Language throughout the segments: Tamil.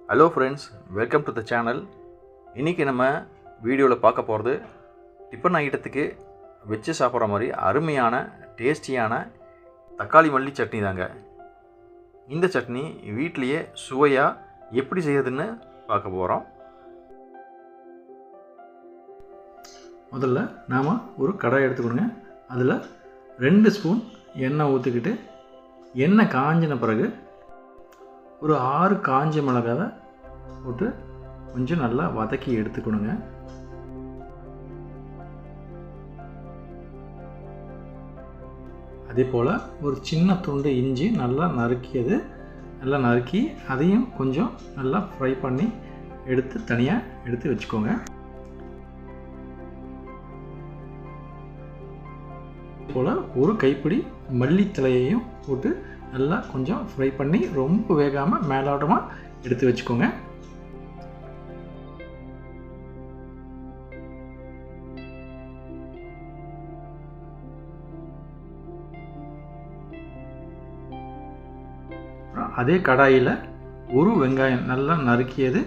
Hello friends, welcome to the channel. இன்றைக்கி நம்ம வீடியோவில் பார்க்க போகிறது டிஃபன் ஐட்டத்துக்கு வச்சு சாப்பிட்ற மாதிரி அருமையான டேஸ்டியான தக்காளி மல்லி சட்னி தாங்க. இந்த சட்னி வீட்லேயே சுவையாக எப்படி செய்யறதுன்னு பார்க்க போகிறோம். முதல்ல நாம் ஒரு கடாய் எடுத்துக்கணுங்க. அதில் 2 ஸ்பூன் எண்ணெய் ஊற்றிக்கிட்டு எண்ணெய் காஞ்சின பிறகு ஒரு 6 காஞ்ச மிளகாவை போட்டு கொஞ்சம் நல்லா வதக்கி எடுத்துக்கணுங்க. அதே போல் ஒரு சின்ன துண்டு இஞ்சி நல்லா நறுக்கி அதையும் கொஞ்சம் நல்லா ஃப்ரை பண்ணி எடுத்து தனியாக எடுத்து வச்சுக்கோங்க. போல் ஒரு கைப்பிடி மல்லித்தலையையும் போட்டு நல்லா கொஞ்சம் ஃப்ரை பண்ணி ரொம்ப வேகாமல் மேலோட்டமாக எடுத்து வச்சுக்கோங்க. அதே கடாயில் ஒரு வெங்காயம் நல்லா நறுக்கியது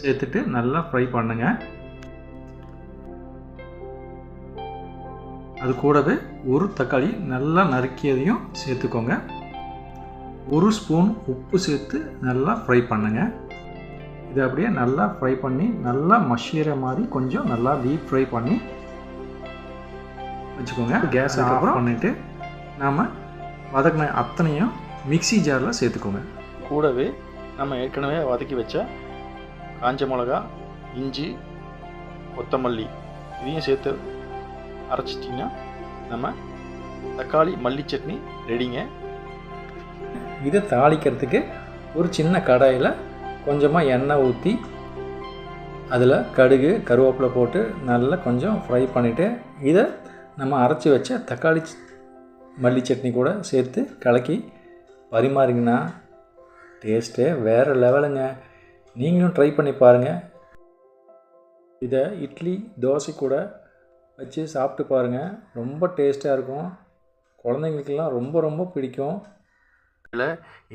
சேர்த்துட்டு நல்லா ஃப்ரை பண்ணுங்க. அது கூடவே ஒரு தக்காளி நல்லா நறுக்கியதையும் சேர்த்துக்கோங்க. 1 ஸ்பூன் உப்பு சேர்த்து நல்லா ஃப்ரை பண்ணுங்க. இதை அப்படியே நல்லா ஃப்ரை பண்ணி நல்லா மஷீர மாதிரி கொஞ்சம் நல்லா டீப் ஃப்ரை பண்ணி வச்சுக்கோங்க. கேஸ் ஆஃப் பண்ணிவிட்டு நாம் வதக்கின அத்தனையும் மிக்ஸி ஜாரில் சேர்த்துக்கோங்க. கூடவே நம்ம ஏற்கனவே வதக்கி வச்ச காஞ்ச மிளகா, இஞ்சி, கொத்தமல்லி இதையும் சேர்த்து அரைச்சிட்டிங்கன்னா நம்ம தக்காளி மல்லி சட்னி ரெடிங்க. இதை தாளிக்கிறதுக்கு ஒரு சின்ன கடாயில் கொஞ்சமாக எண்ணெய் ஊற்றி அதில் கடுகு, கருவேப்பிலை போட்டு நல்லா கொஞ்சம் ஃப்ரை பண்ணிவிட்டு இதை நம்ம அரைச்சி வச்ச தக்காளி மல்லி சட்னி கூட சேர்த்து கலக்கி பரிமாறிங்கன்னா டேஸ்ட்டே வேறு லெவலுங்க. நீங்களும் ட்ரை பண்ணி பாருங்கள். இதை இட்லி, தோசை கூட வச்சு சாப்பிட்டு பாருங்கள். ரொம்ப டேஸ்ட்டாக இருக்கும். குழந்தைங்களுக்கெல்லாம் ரொம்ப பிடிக்கும்.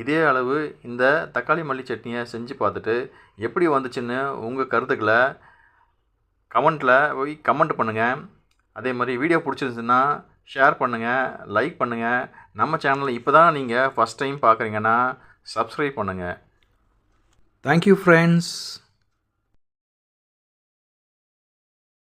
இதே அளவு இந்த தக்காளி மல்லி சட்னியை செஞ்சு பார்த்துட்டு எப்படி வந்துச்சுன்னு உங்கள் கருத்துக்களை கமெண்ட் பண்ணுங்கள். அதே மாதிரி வீடியோ பிடிச்சிருந்துச்சுன்னா ஷேர் பண்ணுங்கள், லைக் பண்ணுங்கள். நம்ம சேனலில் இப்போ தான் நீங்கள் ஃபஸ்ட் டைம் பார்க்குறீங்கன்னா சப்ஸ்கிரைப் பண்ணுங்கள். Thank you friends.